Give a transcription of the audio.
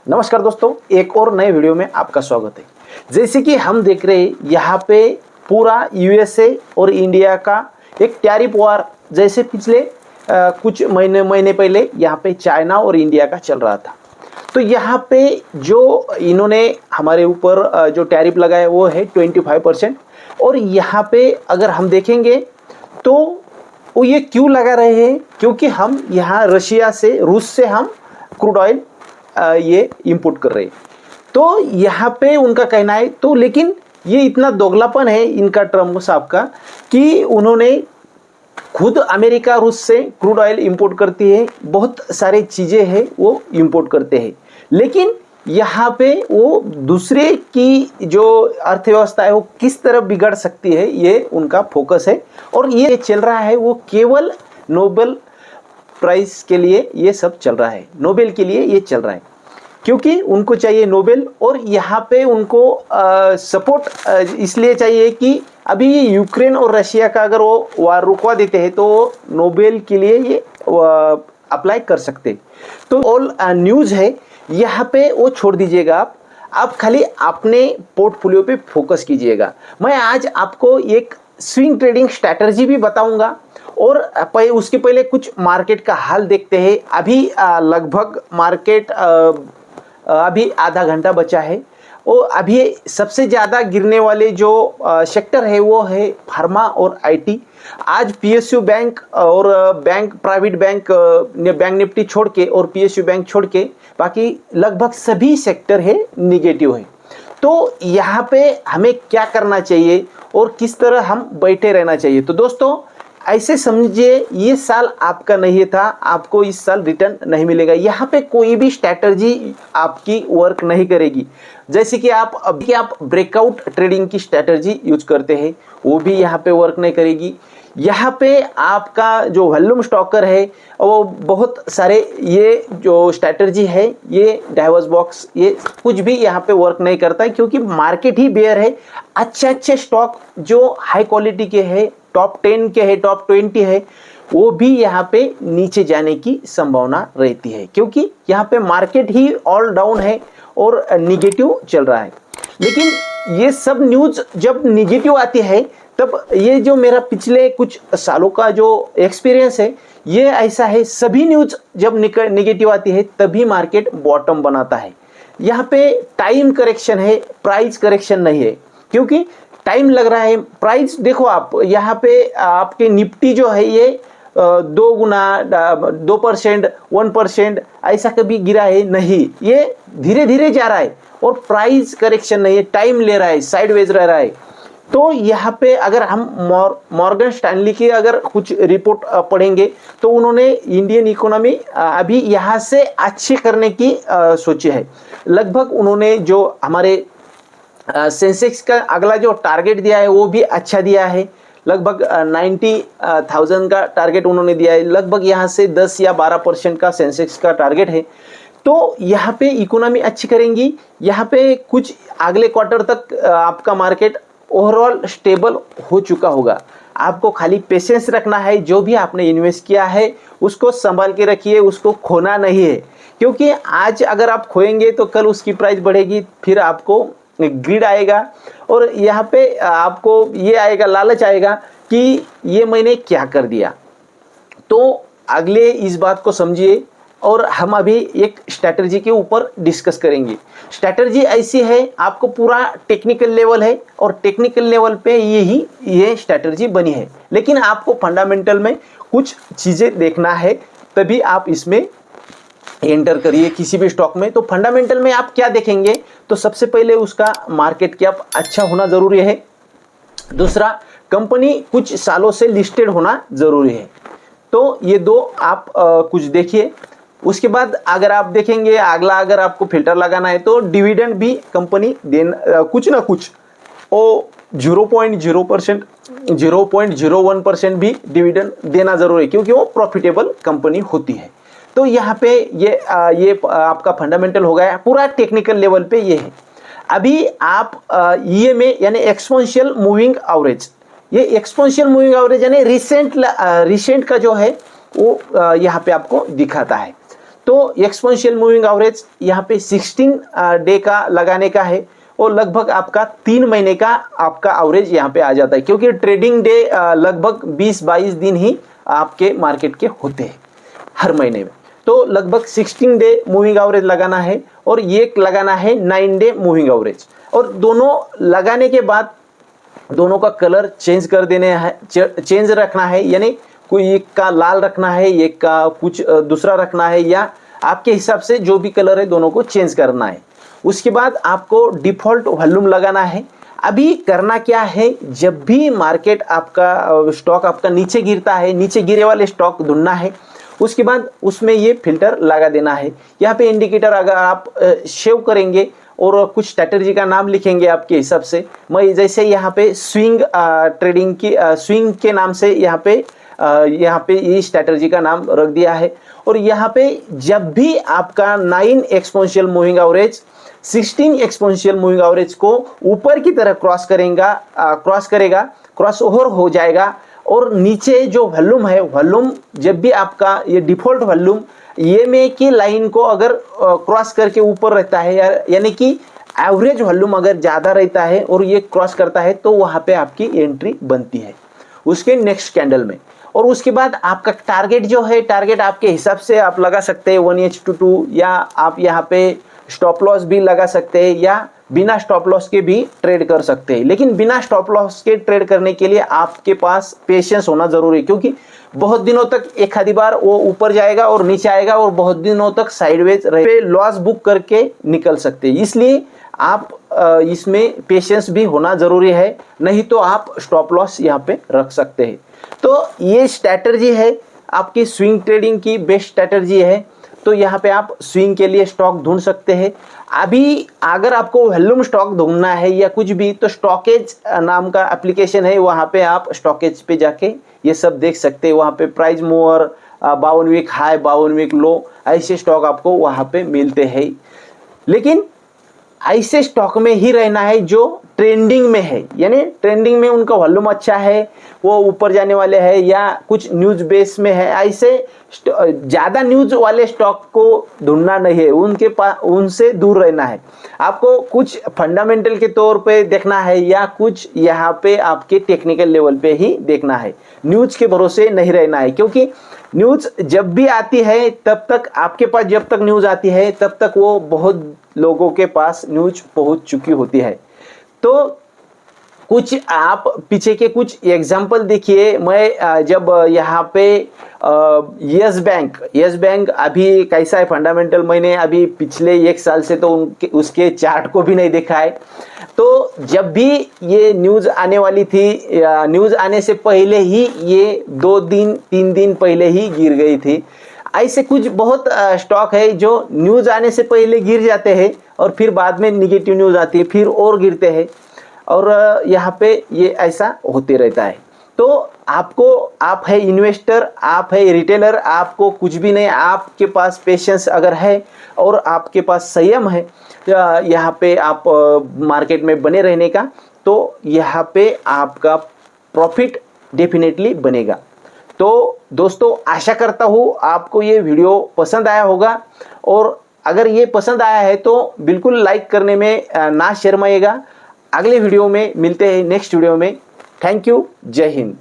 नमस्कार दोस्तों, एक और नए वीडियो में आपका स्वागत है। जैसे कि हम देख रहे हैं यहाँ पे पूरा यूएसए और इंडिया का एक टैरिफ वॉर जैसे पिछले कुछ महीने पहले यहाँ पे चाइना और इंडिया का चल रहा था। तो यहाँ पे जो इन्होंने हमारे ऊपर जो टैरिफ लगाया वो है 25%। और यहाँ पे अगर हम देखेंगे तो वो ये क्यों लगा रहे हैं, क्योंकि हम यहाँ रूस से हम क्रूड ऑयल ये इंपोर्ट कर रहे हैं। तो यहाँ पे उनका कहना है, तो लेकिन ये इतना दोगलापन है इनका, ट्रम्प साहब का, कि उन्होंने खुद अमेरिका रूस से क्रूड ऑयल इंपोर्ट करती है, बहुत सारी चीज़ें हैं वो इंपोर्ट करते हैं, लेकिन यहाँ पे वो दूसरे की जो अर्थव्यवस्था है वो किस तरह बिगड़ सकती है, ये उनका फोकस है। और ये चल रहा है वो केवल नोबेल प्राइज के लिए ये सब चल रहा है, नोबेल के लिए ये चल रहा है, क्योंकि उनको चाहिए नोबेल। और यहाँ पे उनको सपोर्ट इसलिए चाहिए कि अभी ये यूक्रेन और रशिया का अगर वो वार रुकवा देते हैं तो वो नोबेल के लिए ये अप्लाई कर सकते। तो ऑल न्यूज़ है यहाँ पे वो छोड़ दीजिएगा, आप खाली अपने पोर्टफोलियो पे फोकस कीजिएगा। मैं आज आपको एक स्विंग ट्रेडिंग स्ट्रैटेजी भी बताऊंगा, और उसके पहले कुछ मार्केट का हाल देखते हैं। अभी लगभग मार्केट अभी आधा घंटा बचा है, और अभी सबसे ज़्यादा गिरने वाले जो सेक्टर है वो है फार्मा और आईटी। आज पीएसयू बैंक और प्राइवेट बैंक निफ्टी छोड़ के और पीएसयू बैंक छोड़ के बाकी लगभग सभी सेक्टर है निगेटिव है। तो यहाँ पे हमें क्या करना चाहिए और किस तरह हम बैठे रहना चाहिए? तो दोस्तों ऐसे समझिए, ये साल आपका नहीं था, आपको इस साल रिटर्न नहीं मिलेगा। यहाँ पे कोई भी स्ट्रैटेजी आपकी वर्क नहीं करेगी। जैसे कि आप ब्रेकआउट ट्रेडिंग की स्ट्रैटेजी यूज करते हैं, वो भी यहाँ पे वर्क नहीं करेगी। यहाँ पे आपका जो वॉल्यूम स्टॉकर है वो बहुत सारे ये जो स्ट्रैटेजी है, ये डाइवर्स बॉक्स, ये कुछ भी यहाँ पे वर्क नहीं करता है, क्योंकि मार्केट ही बेयर है। अच्छे स्टॉक जो हाई क्वालिटी के है, टॉप 10 के है, टॉप 20 है, वो भी यहाँ पे नीचे जाने की संभावना रहती है, क्योंकि यहाँ पे मार्केट ही ऑल डाउन है और निगेटिव चल रहा है। लेकिन ये सब न्यूज़ जब निगेटिव आती है, तब ये जो मेरा पिछले कुछ सालों का जो एक्सपीरियंस है, ये ऐसा है, सभी न्यूज़ जब निगेटिव आती है तभी मार्केट बॉटम बनाता है। यहाँ पे टाइम करेक्शन है, प्राइस करेक्शन नहीं है, क्योंकि टाइम लग रहा है। प्राइस देखो, आप यहाँ पे आपके निफ्टी जो है ये 2% 1% ऐसा कभी गिरा है नहीं, ये धीरे धीरे जा रहा है और प्राइस करेक्शन नहीं है, टाइम ले रहा है, साइडवेज रह रहा है। तो यहाँ पे अगर हम मॉर्गन स्टैनली की अगर कुछ रिपोर्ट पढ़ेंगे तो उन्होंने इंडियन इकोनॉमी अभी यहाँ से अच्छे करने की सोची है। लगभग उन्होंने जो हमारे सेंसेक्स का अगला जो टारगेट दिया है वो भी अच्छा दिया है, लगभग 90,000 का टारगेट उन्होंने दिया है। लगभग यहाँ से 10 या 12% का सेंसेक्स का टारगेट है। तो यहाँ पे इकोनॉमी अच्छी करेंगी, यहाँ पे कुछ अगले क्वार्टर तक आपका मार्केट ओवरऑल स्टेबल हो चुका होगा। आपको खाली पेशेंस रखना है, जो भी आपने इन्वेस्ट किया है उसको संभाल के रखिए, उसको खोना नहीं है, क्योंकि आज अगर आप खोएंगे तो कल उसकी प्राइस बढ़ेगी, फिर आपको ग्रीड आएगा और यहाँ पे आपको ये आएगा, लालच आएगा कि ये मैंने क्या कर दिया। तो अगले इस बात को समझिए, और हम अभी एक स्ट्रैटेजी के ऊपर डिस्कस करेंगे। स्ट्रैटेजी ऐसी है, आपको पूरा टेक्निकल लेवल है और टेक्निकल लेवल पे ये स्ट्रैटेजी बनी है, लेकिन आपको फंडामेंटल में कुछ चीज़ें देखना है, तभी आप इसमें एंटर करिए किसी भी स्टॉक में। तो फंडामेंटल में आप क्या देखेंगे? तो सबसे पहले उसका मार्केट कैप अच्छा होना ज़रूरी है। दूसरा, कंपनी कुछ सालों से लिस्टेड होना ज़रूरी है। तो ये दो आप कुछ देखिए। उसके बाद अगर आप देखेंगे अगला, अगर आपको फिल्टर लगाना है तो डिविडेंड भी कंपनी कुछ ना कुछ वो 0.0% 0.01% भी डिविडेंड देना ज़रूरी है, क्योंकि वो प्रॉफिटेबल कंपनी होती है। तो यहाँ पे ये आपका फंडामेंटल हो गया, पूरा टेक्निकल लेवल पे ये है। अभी आप ईएमए यानी एक्सपोनेंशियल मूविंग एवरेज, ये एक्सपोनेंशियल मूविंग एवरेज यानी रिसेंट का जो है वो यहाँ पे आपको दिखाता है। तो एक्सपोनेंशियल मूविंग एवरेज यहाँ पे 16 डे का लगाने का है और लगभग आपका 3 महीने का आपका एवरेज यहाँ पे आ जाता है, क्योंकि ट्रेडिंग डे लगभग 20-22 दिन ही आपके मार्केट के होते हैं हर महीने में। तो लगभग 16 डे मूविंग एवरेज लगाना है और ये लगाना है 9 डे मूविंग एवरेज। और दोनों लगाने के बाद दोनों का कलर चेंज कर देने है, चेंज रखना है, यानी कोई एक का लाल रखना है, एक का कुछ दूसरा रखना है, या आपके हिसाब से जो भी कलर है दोनों को चेंज करना है। उसके बाद आपको डिफ़ॉल्ट वॉल्यूम लगाना है। अभी करना क्या है, जब भी मार्केट आपका स्टॉक आपका नीचे गिरता है, नीचे गिरे वाले स्टॉक ढूंढना है, उसके बाद उसमें ये फिल्टर लगा देना है। यहाँ पे इंडिकेटर अगर आप सेव करेंगे और कुछ स्ट्रैटेजी का नाम लिखेंगे आपके हिसाब से, मैं जैसे यहाँ पे स्विंग ट्रेडिंग की स्विंग के नाम से यहाँ पे ये स्ट्रैटेजी का नाम रख दिया है। और यहाँ पे जब भी आपका 9 exponential moving average 16 exponential moving average को ऊपर की तरह क्रॉस करेगा, क्रॉस ओवर हो जाएगा, और नीचे जो वॉल्यूम है, वॉल्यूम जब भी आपका ये डिफ़ॉल्ट वॉल्यूम ये में की लाइन को अगर क्रॉस करके ऊपर रहता है, यानी कि एवरेज वॉल्यूम अगर ज़्यादा रहता है और ये क्रॉस करता है, तो वहाँ पे आपकी एंट्री बनती है उसके नेक्स्ट कैंडल में। और उसके बाद आपका टारगेट जो है, टारगेट आपके हिसाब से आप लगा सकते हैं 1H22, या आप यहाँ पे स्टॉप लॉस भी लगा सकते हैं, या बिना स्टॉप लॉस के भी ट्रेड कर सकते हैं। लेकिन बिना स्टॉप लॉस के ट्रेड करने के लिए आपके पास पेशेंस होना जरूरी है, क्योंकि बहुत दिनों तक एक आधी बार वो ऊपर जाएगा और नीचे आएगा और बहुत दिनों तक साइडवेज रहे, लॉस बुक करके निकल सकते हैं। इसलिए आप इसमें पेशेंस भी होना जरूरी है, नहीं तो आप स्टॉप लॉस यहाँ पे रख सकते हैं। तो ये स्ट्रैटेजी है आपकी स्विंग ट्रेडिंग की, बेस्ट स्ट्रैटेजी है। तो यहाँ पे आप स्विंग के लिए स्टॉक ढूंढ सकते हैं। अभी अगर आपको वॉल्यूम स्टॉक ढूंढना है या कुछ भी, तो स्टॉकेज नाम का एप्लीकेशन है, वहाँ पे आप स्टॉकेज पे जाके ये सब देख सकते हैं। वहाँ पे price mover, 52 week high, 52 week low, ऐसे स्टॉक आपको वहाँ पे मिलते हैं। लेकिन ऐसे स्टॉक में ही रहना है जो ट्रेंडिंग में है, यानी ट्रेंडिंग में उनका वॉल्यूम अच्छा है, वो ऊपर जाने वाले हैं, या कुछ न्यूज बेस में है। ऐसे ज़्यादा न्यूज वाले स्टॉक को ढूंढना नहीं है, उनसे दूर रहना है। आपको कुछ फंडामेंटल के तौर पे देखना है, या कुछ यहाँ पे आपके टेक्निकल लेवल पे ही देखना है। न्यूज के भरोसे नहीं रहना है, क्योंकि न्यूज जब भी आती है तब तक आपके पास, जब तक न्यूज आती है तब तक वो बहुत लोगों के पास न्यूज पहुंच चुकी होती है। तो कुछ आप पीछे के कुछ एग्जाम्पल देखिए। मैं जब यहाँ पे यस बैंक अभी कैसा है फंडामेंटल, मैंने अभी पिछले 1 साल से तो उसके चार्ट को भी नहीं देखा है। तो जब भी ये न्यूज़ आने वाली थी, न्यूज़ आने से पहले ही ये 2 दिन 3 दिन पहले ही गिर गई थी। ऐसे कुछ बहुत स्टॉक है जो न्यूज़ आने से पहले गिर जाते हैं और फिर बाद में निगेटिव न्यूज़ आती है, फिर और गिरते हैं, और यहाँ पे ये ऐसा होते रहता है। तो आप है इन्वेस्टर, आप है रिटेलर, आपको कुछ भी नहीं, आपके पास पेशेंस अगर है और आपके पास संयम है यहाँ पे आप मार्केट में बने रहने का, तो यहाँ पे आपका प्रॉफिट डेफिनेटली बनेगा। तो दोस्तों, आशा करता हूँ आपको ये वीडियो पसंद आया होगा, और अगर ये पसंद आया है तो बिल्कुल लाइक करने में ना शर्माइएगा। अगले वीडियो में मिलते हैं, नेक्स्ट वीडियो में। थैंक यू, जय हिंद।